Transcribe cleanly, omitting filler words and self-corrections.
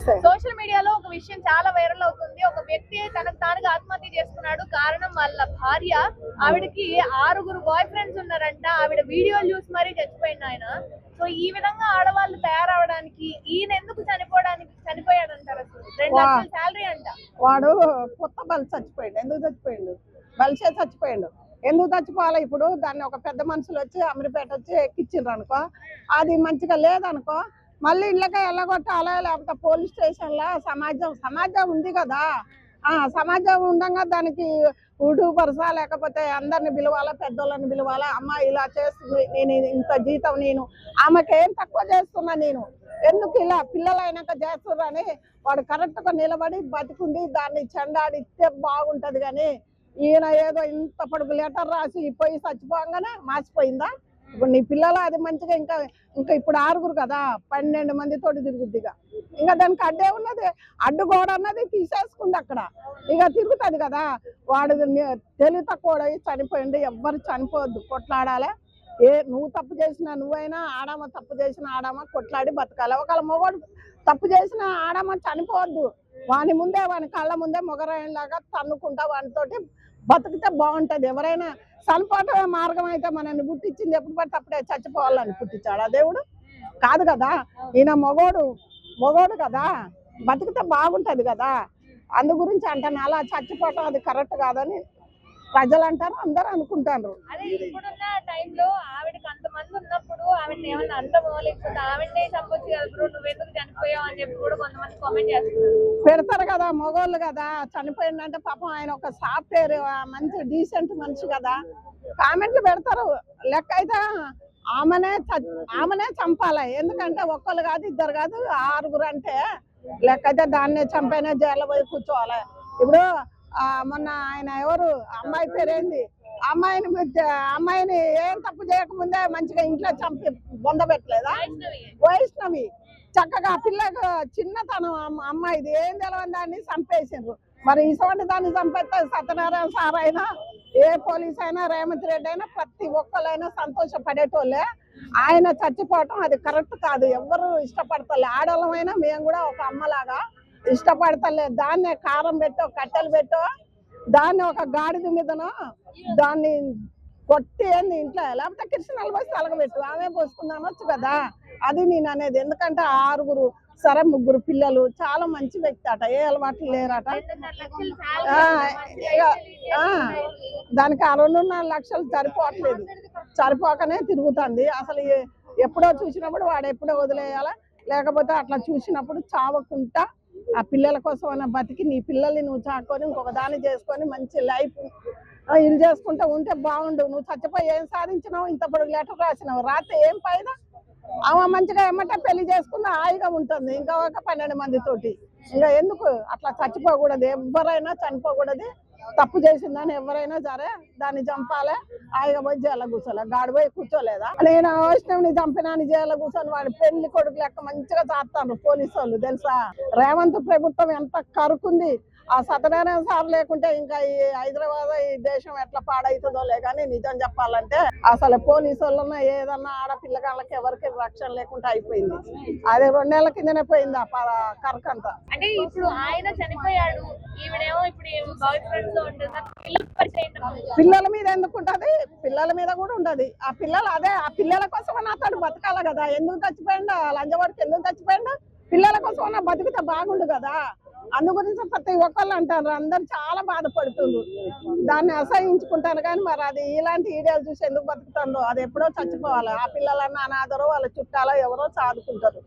Social మీడియాలో ఒక విషయం చాలా వైరల్ అవుతుంది. ఒక వ్యక్తి తనకు తానుగా ఆత్మహత్య చేసుకున్నాడు. కారణం వాళ్ళ భార్య. ఆవిడకి 6 బాయ్ ఫ్రెండ్స్ ఉన్నారంట. ఆవిడ వీడియోలు చూసి మరీ చచ్చిపోయింది ఆయన. సో ఈ విధంగా ఆడవాళ్ళు తయారవడానికి ఈయన ఎందుకు చనిపోయాడంటారు? అసలు 2 లక్షల శాలరీ అంట. వాడు కొత్త బలి చచ్చిపోయాడు. ఎందుకు చచ్చిపోయాడు? బలిసే చచ్చిపోయాడు. ఎందుకు చచ్చిపోవాలి? ఇప్పుడు దాన్ని ఒక పెద్ద మనుషులు వచ్చి అమీర్పేట వచ్చి ఎక్కించిండ్రు అనుకో, అది మంచిగా లేదనుకో, మళ్ళీ ఇళ్ళకే వెళ్ళగొట్టాలా, లేకపోతే పోలీస్ స్టేషన్లో సమాజం ఉంది కదా. సమాజం ఉండగా దానికి ఊటుపరసా, లేకపోతే అందరిని పిలవాలా, పెద్దోళ్ళని పిలవాలా. అమ్మ ఇలా చేస్తుంది, నేను ఇంత జీతం, నేను ఆమెకి ఏం తక్కువ చేస్తున్నా, నేను ఎందుకు ఇలా పిల్లలైనాక చేస్తున్నారని వాడు కరెక్ట్గా నిలబడి బతికుండి దాన్ని చెండాడిస్తే బాగుంటది. కానీ ఈయన ఏదో ఇంత పొడుగు లెటర్ రాసి పోయి చచ్చిపోగానే మార్చిపోయిందా? ఇప్పుడు నీ పిల్లలు అది మంచిగా ఇంకా ఇప్పుడు 6 కదా, 12 మందితోటి తిరుగుద్దిగా. ఇంకా దానికి అడ్డే ఉన్నది, అడ్డుగోడ అన్నది తీసేసుకుంది అక్కడ, ఇక తిరుగుతుంది కదా. వాడు తెలివి తక్కువ చనిపోయింది. ఎవ్వరు చనిపోవద్దు, కొట్లాడాలి. నువ్వు తప్పు చేసినా నువ్వైనా, ఆడమ్మ తప్పు చేసిన ఆడమ్మ కొట్లాడి బతకాలి. ఒకవేళ మొగడు తప్పు చేసిన ఆడమ్మ చనిపోవద్దు. వాని ముందే, వాని కళ్ళ ముందే మొగరాయిలాగా తన్నుకుంటా వానితోటి బతికితే బాగుంటది. ఎవరైనా చనిపోవటమే మార్గం అయితే మనల్ని పుట్టించింది ఎప్పుడు పడితే అప్పుడే చచ్చిపోవాలని పుట్టించాడు ఆ దేవుడు కాదు కదా. ఈయన మొగోడు కదా, బతికితే బాగుంటది కదా. అందు గురించి అంటాను. అలా చచ్చిపోవటం అది కరెక్ట్ కాదని ప్రజలు అంటారు, అందరూ అనుకుంటారు. అదే ఇప్పుడున్న టైంలో ఆవిడకి అంతమంది ఉన్నప్పుడు ఆవిడని ఏమన్నా అంటమో, లేకపోతే ఆవిడనే చంపొచ్చు కదా బ్రో, నువ్వెందుకు చనిపోయావు అని చెప్పి కూడా కొంతమంది కామెంట్ చేస్తున్నారు. పెడతారు కదా, మగోళ్ళు కదా. చనిపోయిందంటే పాపం ఆయన ఒక సాఫ్ట్వేర్ మంచి డీసెంట్ మనిషి కదా, కామెంట్లు పెడతారు. లెక్క అయితే ఆమెనే చంపాలి. ఎందుకంటే ఒక్కళ్ళు కాదు, 2 కాదు, 6 అంటే లెక్క అయితే దాన్నే చంపైనా జైల్లో పోయి కూర్చోవాలి. ఇప్పుడు మొన్న ఆయన ఎవరు అమ్మాయి పేరేంది, అమ్మాయిని ఏం తప్పు చేయకముందే మంచిగా ఇంట్లో చంపి బొందబెట్టలేదా? వైష్ణవి చక్కగా ఆ పిల్లకు చిన్నతనం అమ్మాయిది ఏం తెలవని దాన్ని చంపేసిండ్రు. మరి ఇటువంటి దాన్ని చంపేస్తే సత్యనారాయణ సార్ అయినా, ఏ పోలీస్ అయినా, రేవంత్ రెడ్డి అయినా, ప్రతి ఒక్కళ్ళైనా సంతోషపడేటోళ్ళే. ఆయన చచ్చిపోవటం అది కరెక్ట్ కాదు. ఎవరు ఇష్టపడతలే. ఆడవాళ్ళమైనా మేము కూడా ఒక అమ్మలాగా ఇష్టపడతలే. దాన్నే కారం పెట్టో, కట్టెలు పెట్టో, దాన్ని ఒక గాడిద మీదనో దాన్ని కొట్టి ఏంది ఇంట్లో, లేకపోతే కృష్ణాలు పోసి తలగబెట్టు, ఆమె పోసుకుందానొచ్చు కదా. అది నేను అనేది. ఎందుకంటే 6 సరే 3 పిల్లలు, చాలా మంచి వ్యక్తి అట, ఏ అలవాట్లు లేరట. దానికి 2.5 లక్షలు సరిపోవట్లేదు, సరిపోకనే తిరుగుతుంది. అసలు ఎప్పుడో చూసినప్పుడు వాడు ఎప్పుడో వదిలేయాలా, లేకపోతే అట్లా చూసినప్పుడు చావకుండా ఆ పిల్లల కోసం అన్న బతికి నీ పిల్లల్ని నువ్వు చాకొని ఇంకొక దాన్ని చేసుకొని మంచి లైఫ్ ఇది చేసుకుంటూ ఉంటే బాగుండు. నువ్వు చచ్చిపోయి ఏం సాధించినావు? ఇంత పొడుగు లెటర్ రాసినావు, రాత్రి ఏం పైన ఆమె మంచిగా ఏమంటే పెళ్లి చేసుకున్న హాయిగా ఉంటుంది. ఇంకా ఒక 12 మందితోటి. ఇంకా ఎందుకు అట్లా చచ్చిపోకూడదు? ఎవరైనా చనిపోకూడదు. తప్పు చేసిందని ఎవరైనా సరే దాన్ని చంపాలి. హాయిగా పోయి జైల్లో కూర్చోలే. గాడి పోయి కూర్చోలేదా? నేను వైష్ణవిని చంపినాని జైల్లో కూర్చొని వాడి పెళ్లి కొడుకు లెక్క మంచిగా చేస్తాను పోలీసు వాళ్ళు, తెలుసా? రేవంత్ ప్రభుత్వం ఎంత కరుకుంది. ఆ సత్యనారాయణ సార్ లేకుంటే ఇంకా ఈ హైదరాబాద్ ఈ దేశం ఎట్లా పాడవుతుందో లే. కానీ నిజం చెప్పాలంటే అసలు పోలీసు వాళ్ళన్నా ఏదన్నా ఆడపిల్లగాళ్ళకి ఎవరికి రక్షణ లేకుండా అయిపోయింది. అది 2 నెలల కిందనే పోయింది ఆ కరకంతా. అంటే ఇప్పుడు ఆయన చనిపోయాడు, ఈవిడేమో ఇప్పుడు బాయ్ ఫ్రెండ్స్ పిల్లల మీద ఎందుకు ఉంటది? పిల్లల మీద కూడా ఉండదు. ఆ పిల్లలు అదే ఆ పిల్లల కోసం అతడు బతకాలి కదా. ఎందుకు చచ్చిపోయిండు? లంజవాడికి ఎందుకు చచ్చిపోయిండు? పిల్లల కోసం బతికితే బాగుండు కదా. అందు గురించి ప్రతి ఒక్కళ్ళు అంటారు, అందరు చాలా బాధపడుతుండ్రు, దాన్ని అసహించుకుంటారు. కానీ మరి అది ఇలాంటి వీడియోలు చూసి ఎందుకు బతుకుతుందో, అది ఎప్పుడో చచ్చిపోవాలి. ఆ పిల్లలన్నా అనాథరో వాళ్ళ చుట్టాలో ఎవరో సాదుకుంటారు.